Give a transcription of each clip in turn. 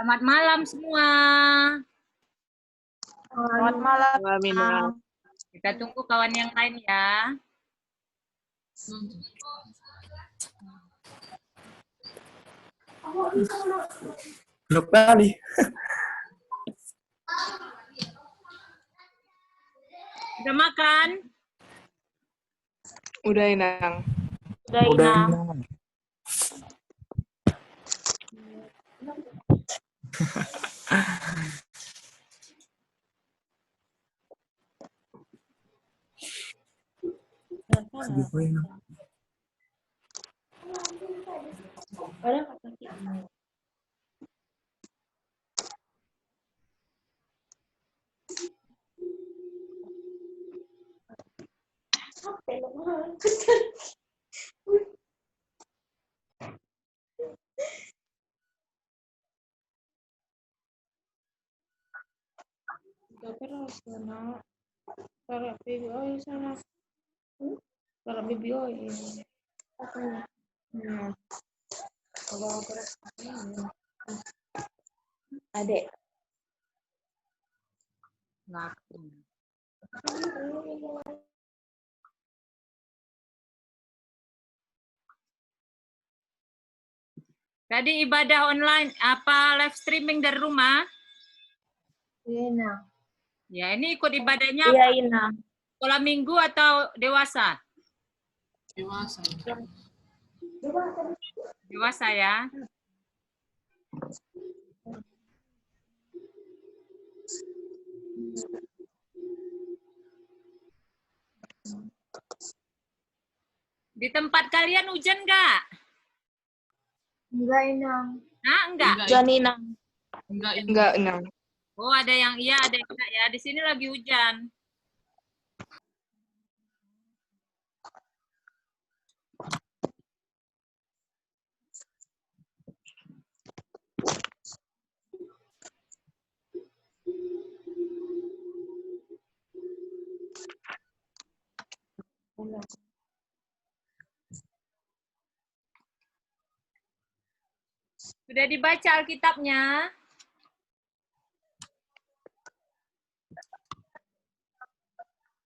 Selamat malam semua. Selamat malam. Kita tunggu kawan yang lain ya. Belum kali. Udah makan? Udah, Inang. Udah. Adek. Tadi ibadah online, apa live streaming dari rumah? Iya, Inang. Ya, ini ikut ibadahnya Iya, apa? Inang. Sekolah minggu atau dewasa? Dewasa. Dewasa ya. Di tempat kalian hujan nggak? Enggak, Inang. Nah, enggak. Hujan, Inang. Enggak, Inang. Oh, ada yang iya, ada yang enggak ya. Di sini lagi hujan. Sudah dibaca Alkitabnya?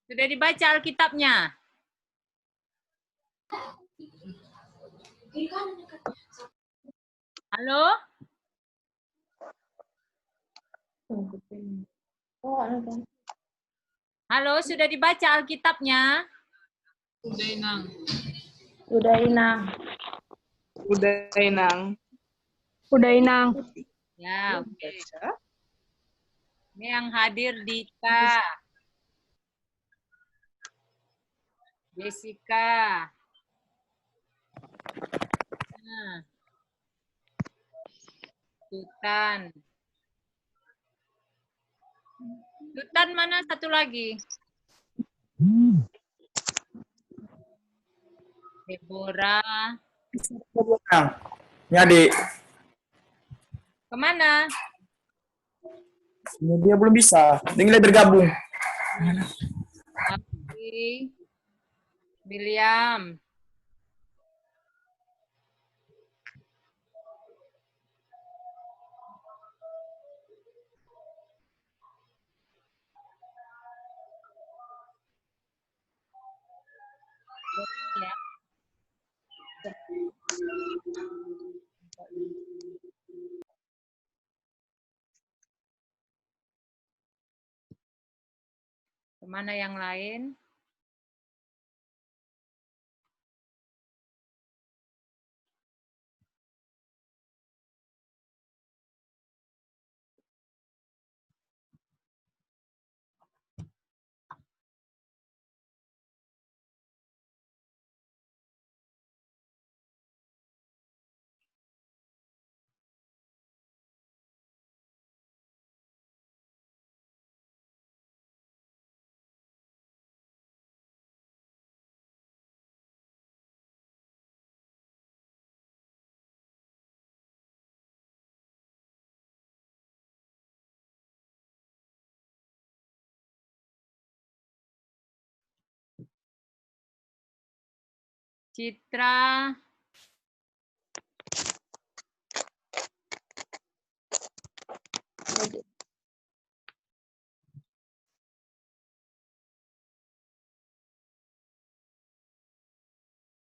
Sudah dibaca Alkitabnya? Halo? Halo, sudah dibaca Alkitabnya? Udah, Inang. Udah, Inang. Udah, Inang. Udah, Inang. Ya, oke. Ini yang hadir Dita, Jessica. Nah, Tutan. Tutan mana satu lagi? Deborah. Ini adik. Kemana? Dia belum bisa. Dia nilai bergabung. Abi, William. Ya. Kemana yang lain? Citra. Adik.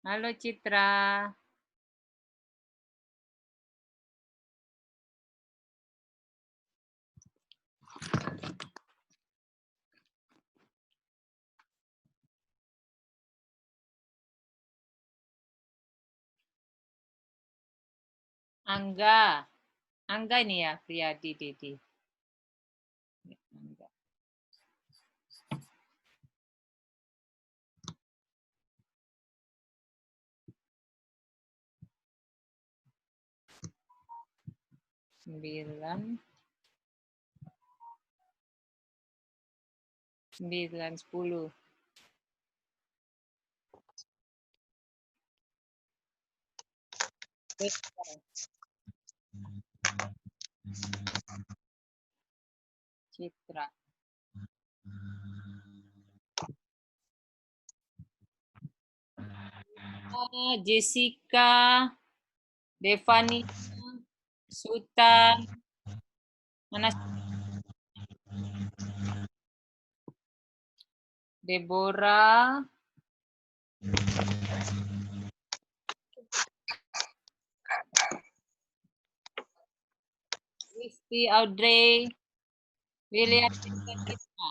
Halo Citra. Angga. Angga ini ya, Priyadi Didi. Angga. Sembilan, 10. Citra. Jessica, Devani, Sultan, mana? Deborah, Kristi, Audrey, William, Kita.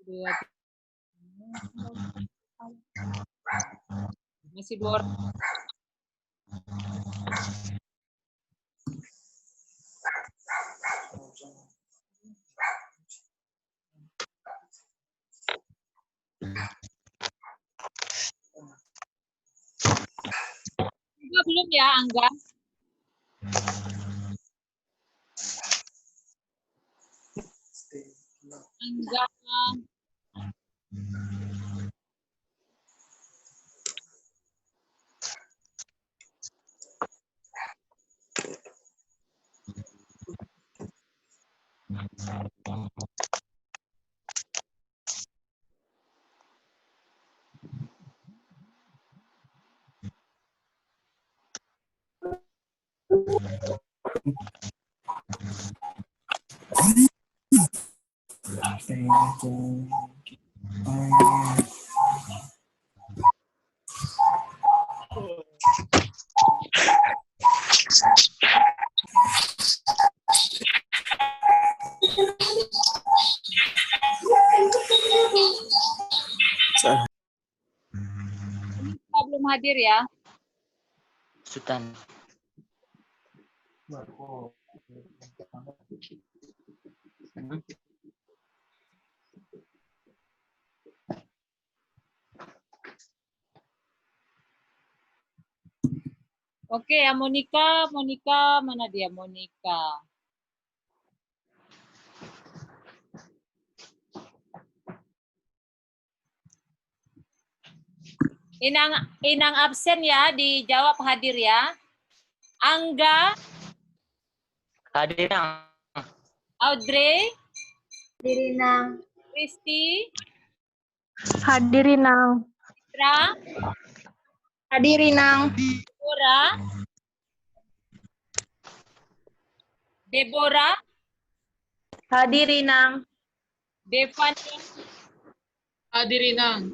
Dua, masih 2 orang. Angga belum ya, Angga? Angga. Belum hadir ya? Sultan. Oke ya, Monica, mana dia Monica? Inang absen ya, dijawab hadir ya. Angga, Hadir Nang. Audrey, Hadirinang. Kristi, Hadirinang. Citra, Hadirinang. Deborah, Hadirinang. Devani, Hadirinang.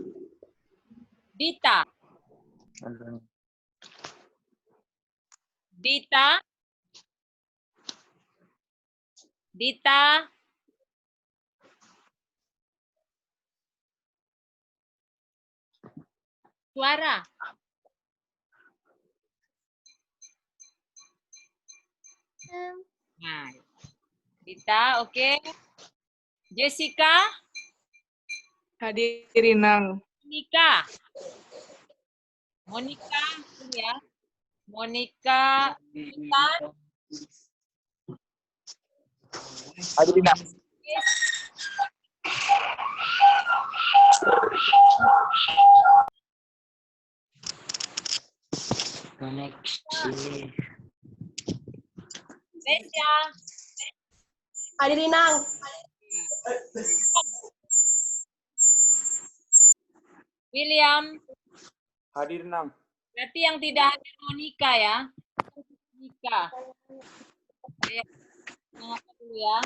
Dita, suara. Nah, Dita, oke. Jessica, Hadirinang. Monica, ya. Monica, Sultan, Hadirinang. Koneksi. Desya. Hadirin Nang. William. Hadir Nang. Berarti yang tidak hadir Monica ya. Monica. Oke. Mengapa dulu ya?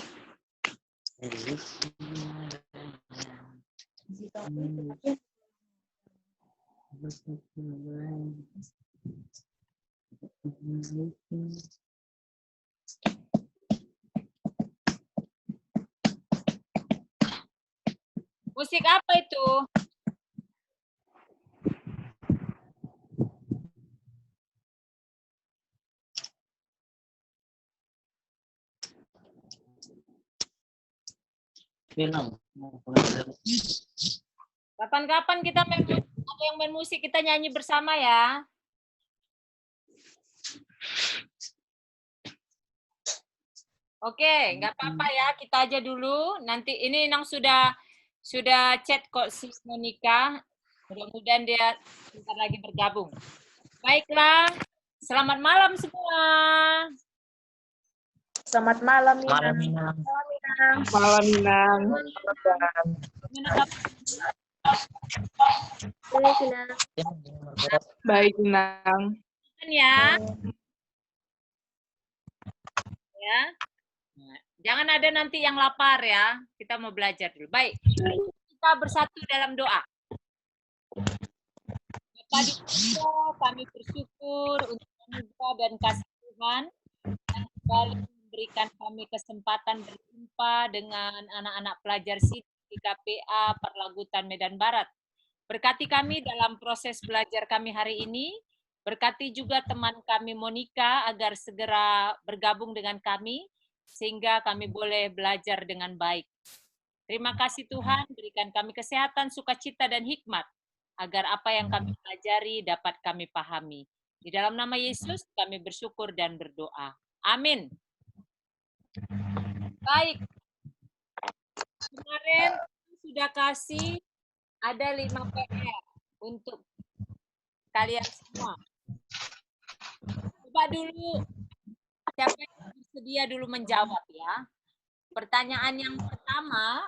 Musik apa itu? Film. Kapan-kapan kita main musik, ada yang main musik kita nyanyi bersama ya. Oke, nggak apa-apa ya, kita aja dulu. Nanti ini Nang sudah chat kok si Monica. Mudah-mudahan dia sebentar lagi bergabung. Baiklah, selamat malam semua. Selamat malam, Nina. Malam Minang. Malam Nang. Baik, Nina. Baik Nang. Ya. Ya. Nah, jangan ada nanti yang lapar ya. Kita mau belajar dulu. Baik. Kita bersatu dalam doa. Bapa di surga, kami bersyukur untuk anugerah dan kasih Tuhan yang kembali memberikan kami kesempatan berjumpa dengan anak-anak pelajar SID di KPA Perlagutan Medan Barat. Berkati kami dalam proses belajar kami hari ini. Berkati juga teman kami Monica agar segera bergabung dengan kami sehingga kami boleh belajar dengan baik. Terima kasih Tuhan, berikan kami kesehatan, sukacita, dan hikmat agar apa yang kami pelajari dapat kami pahami. Di dalam nama Yesus kami bersyukur dan berdoa. Amin. Baik. Kemarin sudah kasih ada 5 PR untuk kalian semua. Coba dulu siapa yang bersedia dulu menjawab ya. Pertanyaan yang pertama,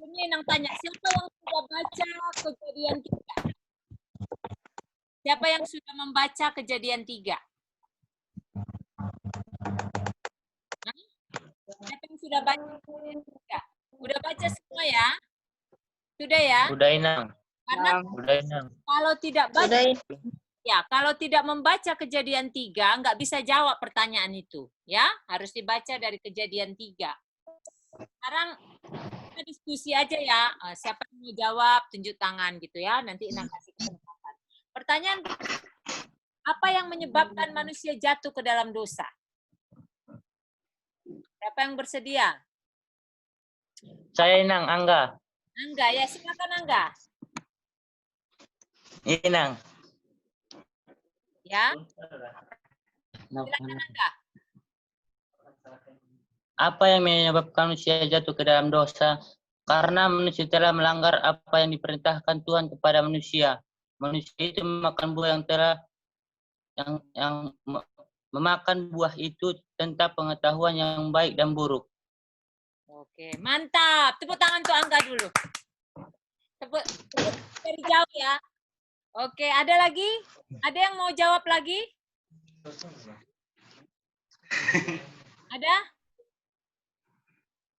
ini yang tanya, siapa yang sudah baca Kejadian 3? Siapa yang sudah membaca Kejadian 3? Siapa yang sudah baca Kejadian 3? Udah baca semua ya? Sudah ya? Udah Inang. Karena Udah Inang. kalau tidak baca, ya kalau tidak membaca Kejadian 3, nggak bisa jawab pertanyaan itu. Ya, harus dibaca dari Kejadian 3. Sekarang kita diskusi aja ya. Siapa yang mau jawab, tunjuk tangan gitu ya. Nanti Inang kasih kesempatan. Pertanyaan, apa yang menyebabkan manusia jatuh ke dalam dosa? Siapa yang bersedia? Saya Inang, Angga. Angga, ya silakan Angga. Inang. Ya, silakan Angga. Apa yang menyebabkan manusia jatuh ke dalam dosa? Karena manusia telah melanggar apa yang diperintahkan Tuhan kepada manusia. Manusia itu memakan buah yang memakan buah itu tentang pengetahuan yang baik dan buruk. Oke, mantap. Tepuk tangan untuk Angga dulu. Tepuk dari jauh ya. Oke, ada lagi? Ada yang mau jawab lagi? Ada?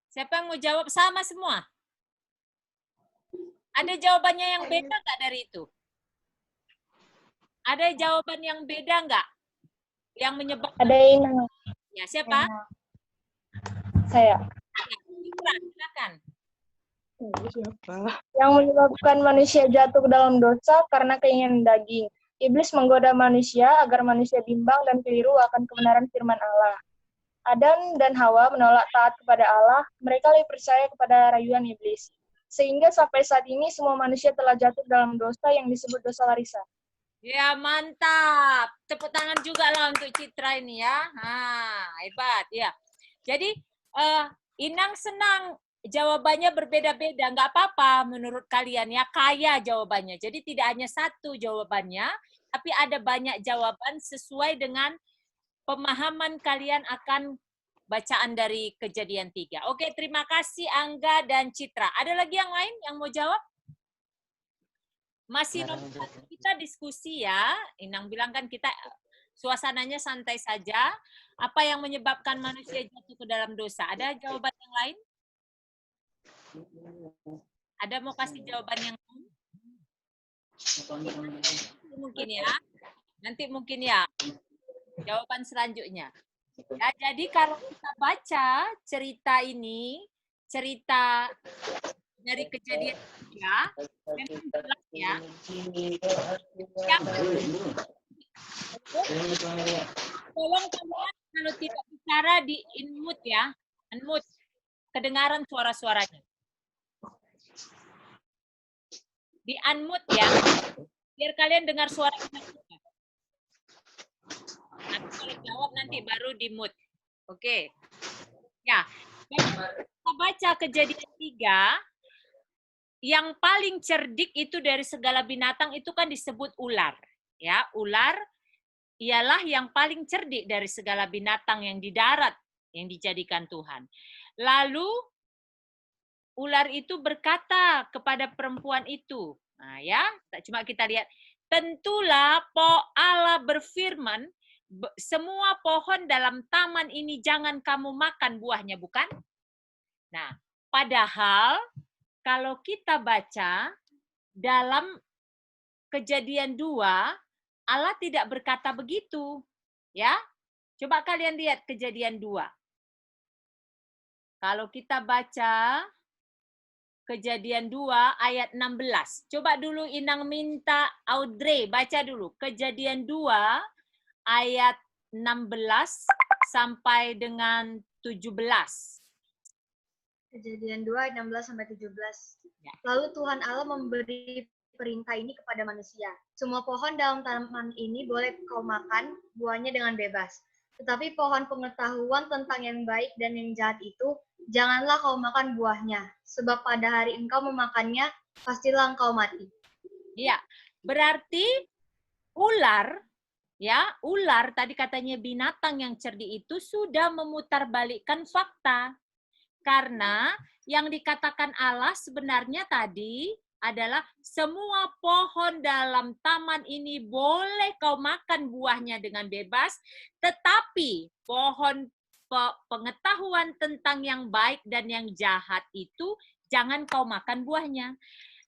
Siapa yang mau jawab? Sama semua? Ada jawabannya yang beda nggak dari itu? Ada jawaban yang beda nggak? Yang menyebabkan... Ada Inang. Ya, siapa? Saya. Ya, silakan. Siapa? Yang menyebabkan manusia jatuh ke dalam dosa karena keinginan daging. Iblis menggoda manusia agar manusia bimbang dan keliru akan kebenaran firman Allah. Adam dan Hawa menolak taat kepada Allah, mereka lebih percaya kepada rayuan iblis. Sehingga sampai saat ini semua manusia telah jatuh dalam dosa yang disebut dosa warisan. Ya, mantap. Tepuk tangan juga lah untuk Citra ini ya. Hebat ya. Jadi, Inang senang jawabannya berbeda-beda. Nggak apa-apa menurut kalian ya, kaya jawabannya. Jadi tidak hanya satu jawabannya, tapi ada banyak jawaban sesuai dengan pemahaman kalian akan bacaan dari Kejadian 3. Oke, terima kasih Angga dan Citra. Ada lagi yang lain yang mau jawab? Masih nomor 1 kita diskusi ya. Inang bilang kan kita suasananya santai saja. Apa yang menyebabkan manusia jatuh ke dalam dosa? Ada jawaban yang lain? Ada mau kasih jawaban yang lain? Mungkin ya. Nanti mungkin ya. Jawaban selanjutnya. Ya, jadi kalau kita baca cerita ini, cerita dari Kejadian 3, memang jelas ya. Tolong kalian kalau tidak bicara di unmute ya, unmute, kedengaran suara-suaranya. Di unmute ya, biar kalian dengar suara kita. Nanti kalau jawab nanti baru di mute. Oke. Ya, kita baca Kejadian 3, yang paling cerdik itu dari segala binatang itu kan disebut ular. Ya, ular ialah yang paling cerdik dari segala binatang yang di darat yang dijadikan Tuhan. Lalu ular itu berkata kepada perempuan itu, nah ya, cuma kita lihat, tentulah Allah berfirman, semua pohon dalam taman ini jangan kamu makan buahnya, bukan? Nah, padahal kalau kita baca dalam Kejadian 2, Allah tidak berkata begitu. Ya, coba kalian lihat Kejadian 2. Kalau kita baca Kejadian 2 ayat 16. Coba dulu Inang minta Audrey baca dulu. Kejadian 2 ayat 16 sampai dengan 17. Kejadian 2 ayat 16 sampai 17. Ya. Lalu Tuhan Allah memberi perintah ini kepada manusia. Semua pohon dalam taman ini boleh kau makan buahnya dengan bebas. Tetapi pohon pengetahuan tentang yang baik dan yang jahat itu janganlah kau makan buahnya, sebab pada hari engkau memakannya pastilah engkau mati. Iya, berarti ular, ya, ular tadi katanya binatang yang cerdik itu sudah memutarbalikkan fakta. Karena yang dikatakan Allah sebenarnya tadi adalah semua pohon dalam taman ini boleh kau makan buahnya dengan bebas, tetapi pohon pengetahuan tentang yang baik dan yang jahat itu jangan kau makan buahnya.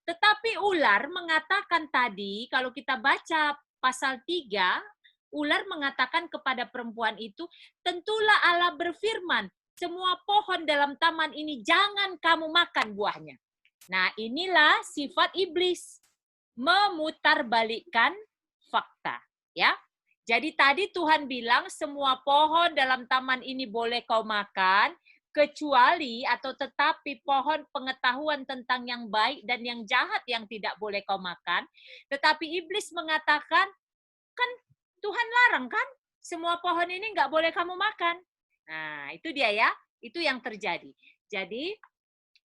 Tetapi ular mengatakan tadi, kalau kita baca pasal 3, ular mengatakan kepada perempuan itu, tentulah Allah berfirman, semua pohon dalam taman ini jangan kamu makan buahnya. Nah, inilah sifat iblis, memutarbalikkan fakta, ya. Jadi tadi Tuhan bilang semua pohon dalam taman ini boleh kau makan, kecuali atau tetapi pohon pengetahuan tentang yang baik dan yang jahat yang tidak boleh kau makan. Tetapi iblis mengatakan, kan Tuhan larang kan, semua pohon ini nggak boleh kamu makan. Nah, itu dia ya, itu yang terjadi. Jadi,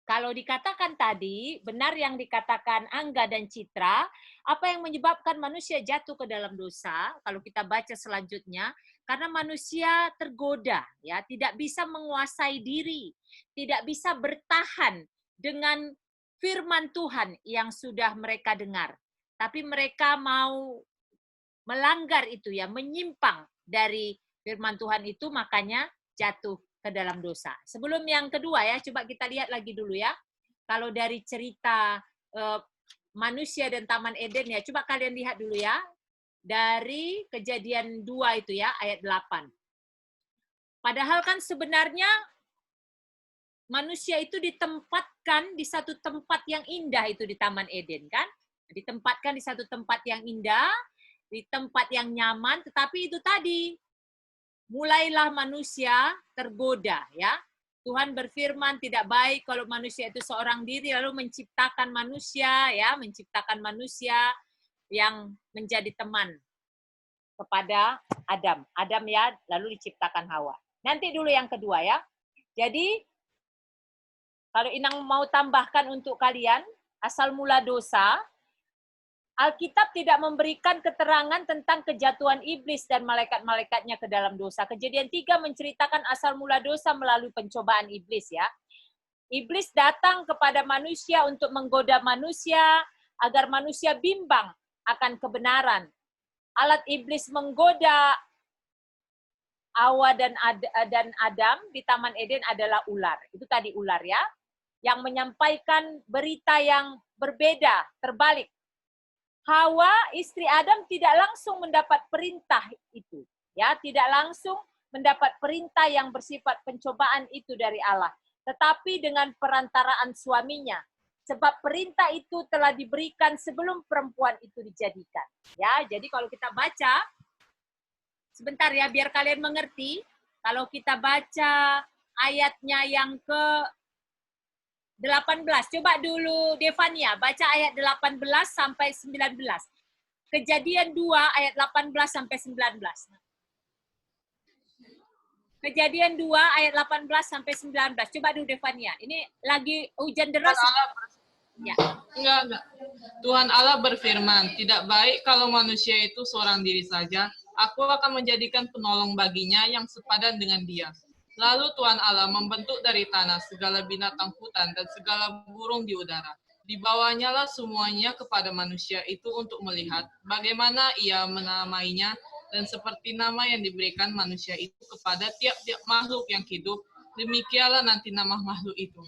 kalau dikatakan tadi, benar yang dikatakan Angga dan Citra, apa yang menyebabkan manusia jatuh ke dalam dosa, kalau kita baca selanjutnya, karena manusia tergoda, ya, tidak bisa menguasai diri, tidak bisa bertahan dengan firman Tuhan yang sudah mereka dengar. Tapi mereka mau melanggar itu ya, menyimpang dari firman Tuhan itu, makanya jatuh ke dalam dosa. Sebelum yang kedua ya, coba kita lihat lagi dulu ya. Kalau dari cerita manusia dan Taman Eden ya, coba kalian lihat dulu ya. Dari Kejadian 2 itu ya, ayat 8. Padahal kan sebenarnya manusia itu ditempatkan di satu tempat yang indah itu di Taman Eden kan. Ditempatkan di satu tempat yang indah, di tempat yang nyaman, tetapi itu tadi, mulailah manusia tergoda ya. Tuhan berfirman tidak baik kalau manusia itu seorang diri lalu menciptakan manusia ya, menciptakan manusia yang menjadi teman kepada Adam. Adam ya, lalu diciptakan Hawa. Nanti dulu yang kedua ya. Jadi kalau Inang mau tambahkan untuk kalian, asal mula dosa Alkitab tidak memberikan keterangan tentang kejatuhan iblis dan malaikat-malaikatnya ke dalam dosa. Kejadian 3 menceritakan asal mula dosa melalui pencobaan iblis ya. Iblis datang kepada manusia untuk menggoda manusia agar manusia bimbang akan kebenaran. Alat iblis menggoda Hawa dan Adam di Taman Eden adalah ular. Itu tadi ular ya. Yang menyampaikan berita yang berbeda, terbalik. Hawa, istri Adam, tidak langsung mendapat perintah itu. Ya, tidak langsung mendapat perintah yang bersifat pencobaan itu dari Allah. Tetapi dengan perantaraan suaminya. Sebab perintah itu telah diberikan sebelum perempuan itu dijadikan. Ya, jadi kalau kita baca, sebentar ya, biar kalian mengerti. Kalau kita baca ayatnya yang ke 18. Coba dulu Devania, baca ayat 18 sampai 19. Kejadian 2 ayat 18 sampai 19. Kejadian 2 ayat 18 sampai 19. Coba dulu Devania. Ini lagi hujan deras. Ya. Enggak. Tuhan Allah berfirman, tidak baik kalau manusia itu seorang diri saja. Aku akan menjadikan penolong baginya yang sepadan dengan dia. Lalu Tuhan Allah membentuk dari tanah segala binatang hutan dan segala burung di udara. Dibawanya lah semuanya kepada manusia itu untuk melihat bagaimana ia menamainya, dan seperti nama yang diberikan manusia itu kepada tiap-tiap makhluk yang hidup, demikianlah nanti nama makhluk itu.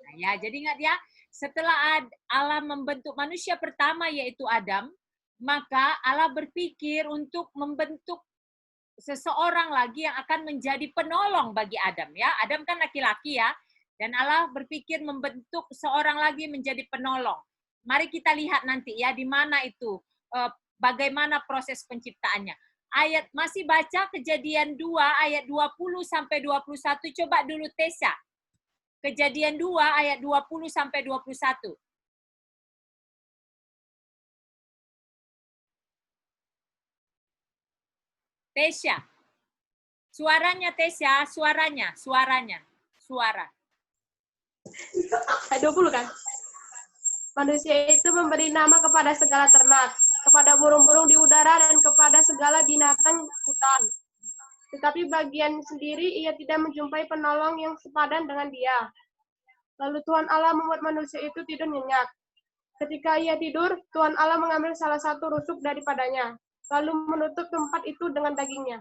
Nah, ya, jadi ingat ya, setelah Allah membentuk manusia pertama yaitu Adam, maka Allah berpikir untuk membentuk seseorang lagi yang akan menjadi penolong bagi Adam ya. Adam kan laki-laki ya, dan Allah berpikir membentuk seorang lagi menjadi penolong. Mari kita lihat nanti ya di mana itu bagaimana proses penciptaannya. Ayat masih baca Kejadian 2 ayat 20 sampai 21. Coba dulu Tesya. Kejadian 2 ayat 20 sampai 21. Tesya. Suaranya Tesya, suara. Ayat 20 kan? Manusia itu memberi nama kepada segala ternak, kepada burung-burung di udara, dan kepada segala binatang hutan. Tetapi bagian sendiri ia tidak menjumpai penolong yang sepadan dengan dia. Lalu Tuhan Allah membuat manusia itu tidur nyenyak. Ketika ia tidur, Tuhan Allah mengambil salah satu rusuk daripadanya, lalu menutup tempat itu dengan daging.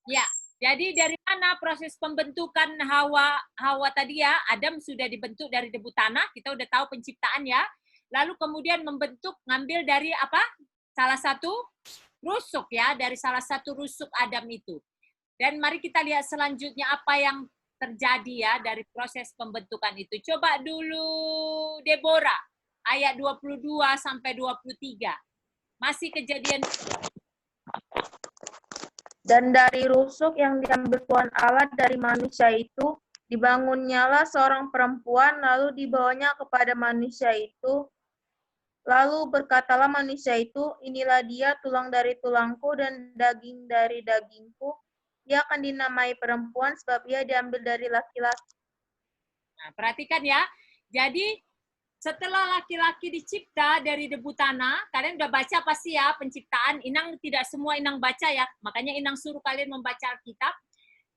Ya, jadi dari mana proses pembentukan Hawa tadi ya? Adam sudah dibentuk dari debu tanah, kita udah tahu penciptaan ya. Lalu kemudian ngambil dari apa? Salah satu rusuk ya, dari salah satu rusuk Adam itu. Dan mari kita lihat selanjutnya apa yang terjadi ya dari proses pembentukan itu. Coba dulu Deborah, ayat 22 sampai 23. Masih Kejadian. Dan dari rusuk yang diambil Tuhan Allah dari manusia itu, dibangunnyalah seorang perempuan, lalu dibawanya kepada manusia itu. Lalu berkatalah manusia itu, inilah dia, tulang dari tulangku dan daging dari dagingku. Ia akan dinamai perempuan sebab ia diambil dari laki-laki. Nah, perhatikan ya. Jadi setelah laki-laki dicipta dari debu tanah, kalian udah baca pasti ya penciptaan. Inang tidak semua Inang baca ya, makanya Inang suruh kalian membaca Alkitab.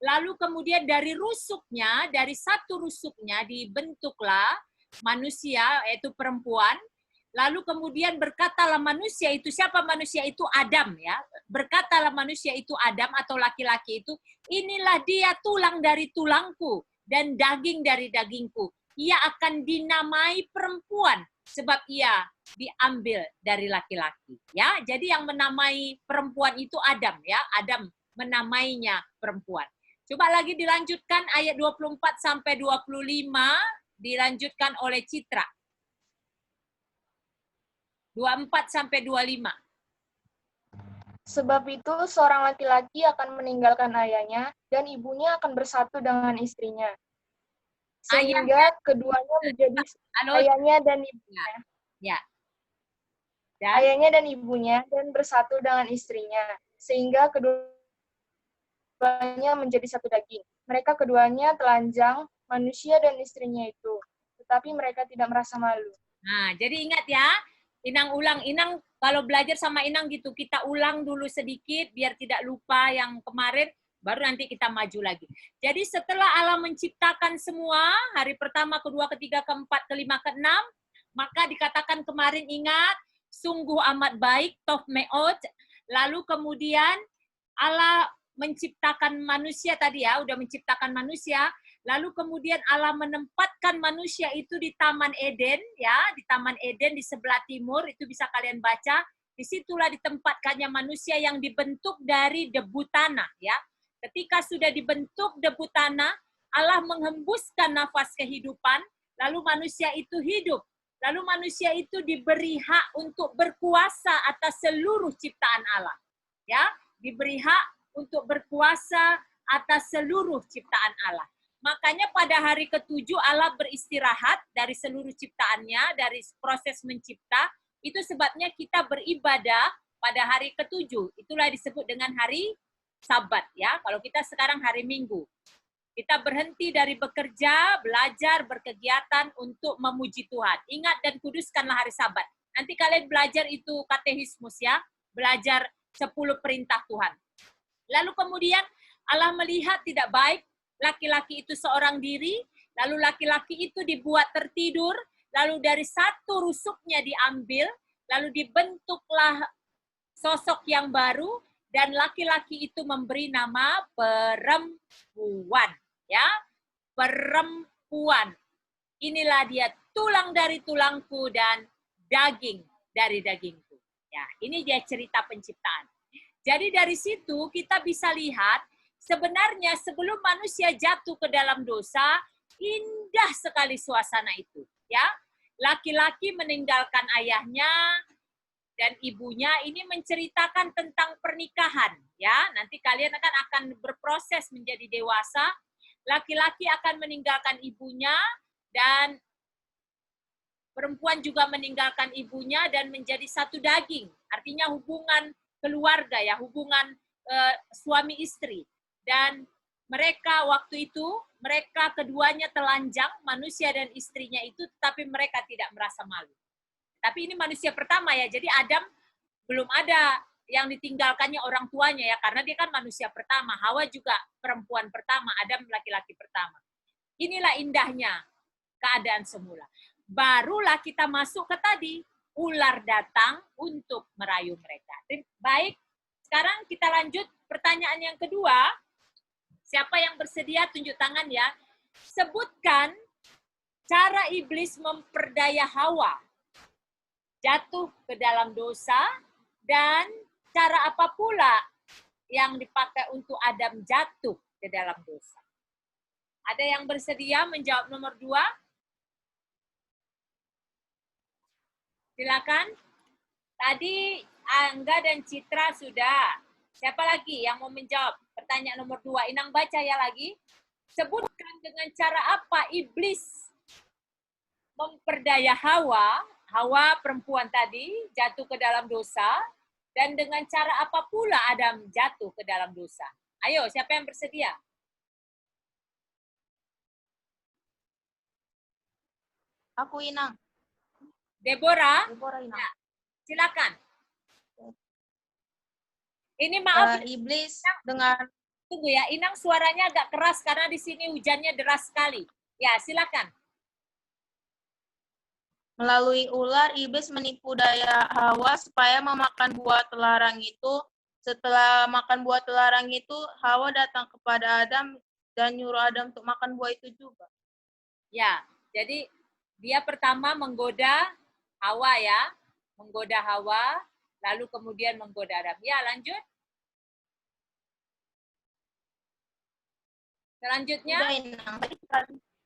Lalu kemudian dari rusuknya, dari satu rusuknya dibentuklah manusia, yaitu perempuan. Lalu kemudian berkatalah manusia itu, siapa manusia itu? Adam ya. Berkatalah manusia itu Adam atau laki-laki itu, inilah dia tulang dari tulangku dan daging dari dagingku. Ia akan dinamai perempuan sebab ia diambil dari laki-laki. Ya, jadi yang menamai perempuan itu Adam ya. Adam menamainya perempuan. Coba lagi dilanjutkan ayat 24 sampai 25 dilanjutkan oleh Citra. 24 sampai 25. Sebab itu seorang laki-laki akan meninggalkan ayahnya dan ibunya akan bersatu dengan istrinya. Sehingga keduanya menjadi ayahnya dan ibunya. Ya. Ayahnya dan ibunya dan bersatu dengan istrinya. Sehingga keduanya menjadi satu daging. Mereka keduanya telanjang, manusia dan istrinya itu. Tetapi mereka tidak merasa malu. Nah, jadi ingat ya. Inang ulang, Inang kalau belajar sama Inang gitu, kita ulang dulu sedikit biar tidak lupa yang kemarin, baru nanti kita maju lagi. Jadi setelah Allah menciptakan semua, hari pertama, kedua, ketiga, keempat, kelima, keenam, maka dikatakan kemarin ingat, sungguh amat baik, tof meot, lalu kemudian Allah menciptakan manusia tadi ya, udah menciptakan manusia, lalu kemudian Allah menempatkan manusia itu di Taman Eden, ya, di Taman Eden di sebelah timur, itu bisa kalian baca. Disitulah ditempatkannya manusia yang dibentuk dari debu tanah, ya. Ketika sudah dibentuk debu tanah, Allah menghembuskan nafas kehidupan, lalu manusia itu hidup. Lalu manusia itu diberi hak untuk berkuasa atas seluruh ciptaan Allah, ya, diberi hak untuk berkuasa atas seluruh ciptaan Allah. Makanya pada hari ketujuh Allah beristirahat dari seluruh ciptaannya, dari proses mencipta. Itu sebabnya kita beribadah pada hari ketujuh. Itulah disebut dengan hari Sabat, ya. Kalau kita sekarang hari Minggu. Kita berhenti dari bekerja, belajar, berkegiatan untuk memuji Tuhan. Ingat dan kuduskanlah hari Sabat. Nanti kalian belajar itu katekismus, ya. Belajar 10 perintah Tuhan. Lalu kemudian Allah melihat tidak baik laki-laki itu seorang diri, lalu laki-laki itu dibuat tertidur, lalu dari satu rusuknya diambil, lalu dibentuklah sosok yang baru, dan laki-laki itu memberi nama perempuan, ya, perempuan. Inilah dia, tulang dari tulangku dan daging dari dagingku. Ya, ini dia cerita penciptaan. Jadi dari situ kita bisa lihat sebenarnya sebelum manusia jatuh ke dalam dosa, indah sekali suasana itu, ya. Laki-laki meninggalkan ayahnya dan ibunya, ini menceritakan tentang pernikahan, ya. Nanti kalian akan berproses menjadi dewasa. Laki-laki akan meninggalkan ibunya dan perempuan juga meninggalkan ibunya dan menjadi satu daging. Artinya hubungan keluarga, ya, hubungan suami istri. Dan mereka waktu itu, mereka keduanya telanjang, manusia dan istrinya itu, tetapi mereka tidak merasa malu. Tapi ini manusia pertama, ya, jadi Adam belum ada yang ditinggalkannya orang tuanya, ya, karena dia kan manusia pertama. Hawa juga perempuan pertama, Adam laki-laki pertama. Inilah indahnya keadaan semula. Barulah kita masuk ke tadi, ular datang untuk merayu mereka. Baik, sekarang kita lanjut pertanyaan yang kedua. Siapa yang bersedia tunjuk tangan, ya. Sebutkan cara iblis memperdaya Hawa jatuh ke dalam dosa, dan cara apa pula yang dipakai untuk Adam jatuh ke dalam dosa. Ada yang bersedia menjawab nomor 2? Silakan. Tadi Angga dan Citra sudah. Siapa lagi yang mau menjawab pertanyaan nomor 2? Inang baca ya lagi. Sebutkan dengan cara apa iblis memperdaya Hawa perempuan tadi jatuh ke dalam dosa, dan dengan cara apa pula Adam jatuh ke dalam dosa. Ayo, siapa yang bersedia? Aku Inang. Deborah Inang. Ya, silakan. Ini maaf, Iblis dengan tunggu ya, Inang suaranya agak keras karena di sini hujannya deras sekali. Ya, silakan. melalui ular, iblis menipu daya Hawa supaya memakan buah terlarang itu. Setelah makan buah terlarang itu, Hawa datang kepada Adam dan nyuruh Adam untuk makan buah itu juga. Ya, jadi dia pertama menggoda Hawa, ya. Menggoda Hawa, lalu kemudian menggoda Adam. Ya, lanjut. Selanjutnya.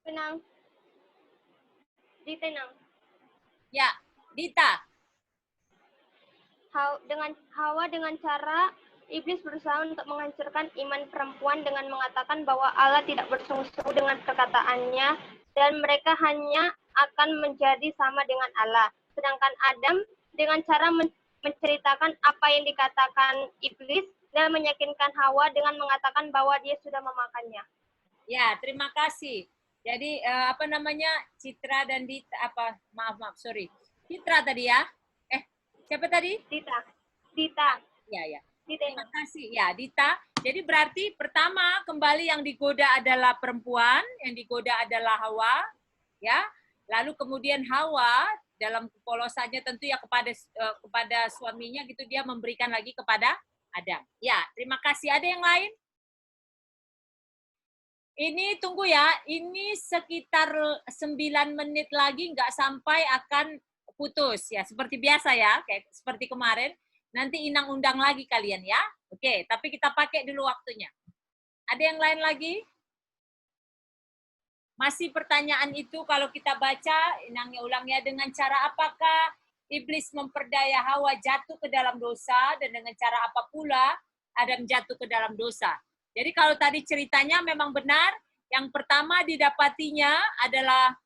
Tenang. Ditenang. Ya, Dita. Dengan Hawa dengan cara iblis berusaha untuk menghancurkan iman perempuan dengan mengatakan bahwa Allah tidak bersungguh-sungguh dengan perkataannya dan mereka hanya akan menjadi sama dengan Allah. Sedangkan Adam dengan cara menceritakan apa yang dikatakan iblis dan meyakinkan Hawa dengan mengatakan bahwa dia sudah memakannya. Ya, terima kasih. Jadi Citra dan Dita, Citra tadi ya. Siapa tadi? Dita. Dita. Ya. Dita. Terima kasih. Ya, Dita. Jadi berarti pertama kembali yang digoda adalah perempuan, yang digoda adalah Hawa, ya. Lalu kemudian Hawa dalam kepolosannya tentu ya kepada suaminya gitu, dia memberikan lagi kepada Adam. Ya, terima kasih. Ada yang lain? Ini tunggu ya, ini sekitar 9 menit lagi nggak sampai akan putus ya, seperti biasa ya, kayak seperti kemarin. Nanti Inang undang lagi kalian ya. Oke, tapi kita pakai dulu waktunya. Ada yang lain lagi? Masih pertanyaan itu kalau kita baca, Inangnya ulangnya, dengan cara apakah iblis memperdaya Hawa jatuh ke dalam dosa, dan dengan cara apa pula Adam jatuh ke dalam dosa. Jadi kalau tadi ceritanya memang benar, yang pertama didapatinya adalah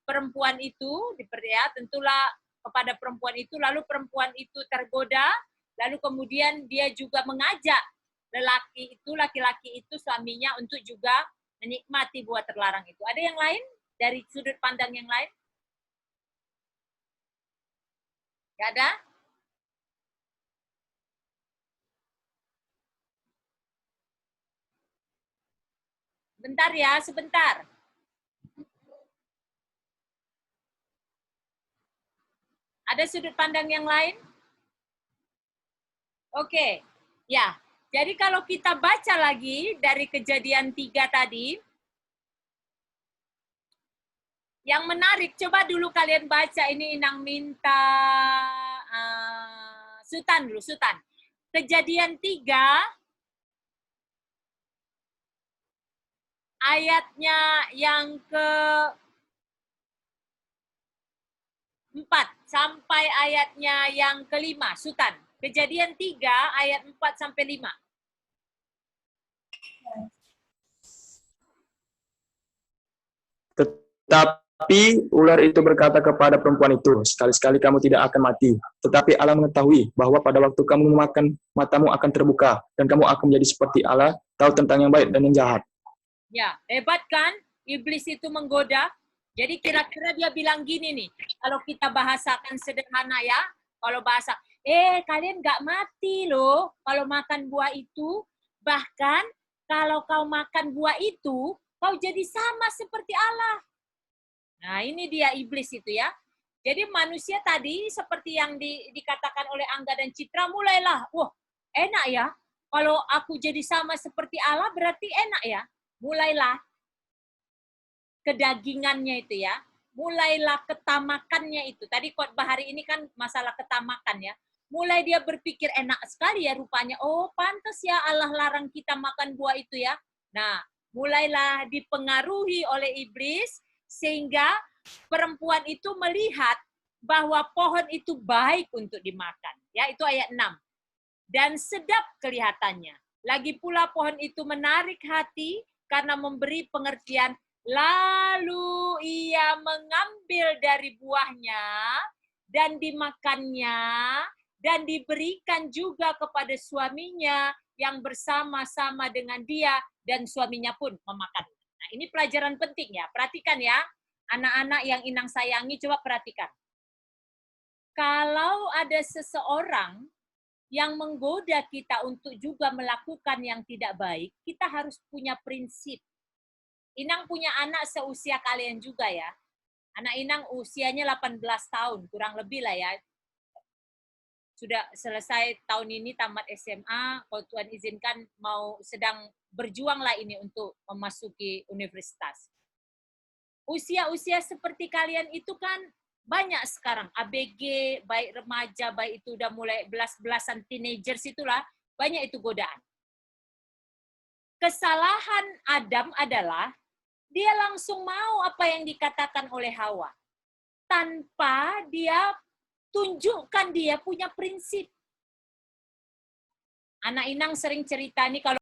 perempuan itu, ya, tentulah kepada perempuan itu, lalu perempuan itu tergoda, lalu kemudian dia juga mengajak laki-laki itu, suaminya, untuk juga menikmati buah terlarang itu. Ada yang lain dari sudut pandang yang lain? Gak ada? Bentar ya, sebentar. Ada sudut pandang yang lain? Oke, ya. Jadi kalau kita baca lagi dari Kejadian 3 tadi, yang menarik, coba dulu kalian baca ini, Inang minta Sutan dulu, Sutan. Kejadian 3, ayatnya yang ke-4 sampai ayatnya yang ke-5, Sutan. Kejadian 3 ayat 4 sampai 5. Tetapi ular itu berkata kepada perempuan itu, sekali-sekali kamu tidak akan mati. Tetapi Allah mengetahui bahwa pada waktu kamu memakan, matamu akan terbuka, dan kamu akan menjadi seperti Allah, tahu tentang yang baik dan yang jahat. Ya, hebat kan? Iblis itu menggoda. Jadi kira-kira dia bilang gini nih, kalau kita bahasakan sederhana ya, kalau bahasa, kalian nggak mati loh kalau makan buah itu, bahkan kalau kau makan buah itu, kau jadi sama seperti Allah. Nah, ini dia iblis itu ya. Jadi manusia tadi seperti yang dikatakan oleh Angga dan Citra, mulailah, wah enak ya, kalau aku jadi sama seperti Allah berarti enak ya. Mulailah kedagingannya itu ya, mulailah ketamakannya itu. Tadi khotbah hari ini kan masalah ketamakan ya. Mulai dia berpikir enak sekali ya rupanya, oh pantas ya Allah larang kita makan buah itu ya. Nah, mulailah dipengaruhi oleh iblis, sehingga perempuan itu melihat bahwa pohon itu baik untuk dimakan. Ya, itu ayat 6. Dan sedap kelihatannya. Lagi pula pohon itu menarik hati karena memberi pengertian. Lalu ia mengambil dari buahnya dan dimakannya dan diberikan juga kepada suaminya yang bersama-sama dengan dia, dan suaminya pun memakan. Nah, ini pelajaran penting ya. Perhatikan ya, anak-anak yang Inang sayangi, coba perhatikan. Kalau ada seseorang yang menggoda kita untuk juga melakukan yang tidak baik, kita harus punya prinsip. Inang punya anak seusia kalian juga ya. Anak Inang usianya 18 tahun, kurang lebih lah ya. Sudah selesai tahun ini, tamat SMA, kalau Tuhan izinkan mau sedang berjuang lah ini untuk memasuki universitas. Usia-usia seperti kalian itu kan banyak sekarang, ABG, baik remaja, baik itu udah mulai belas-belasan teenagers itulah, banyak itu godaan. Kesalahan Adam adalah, dia langsung mau apa yang dikatakan oleh Hawa. Tanpa dia tunjukkan dia punya prinsip. Anak Inang sering cerita nih, kalau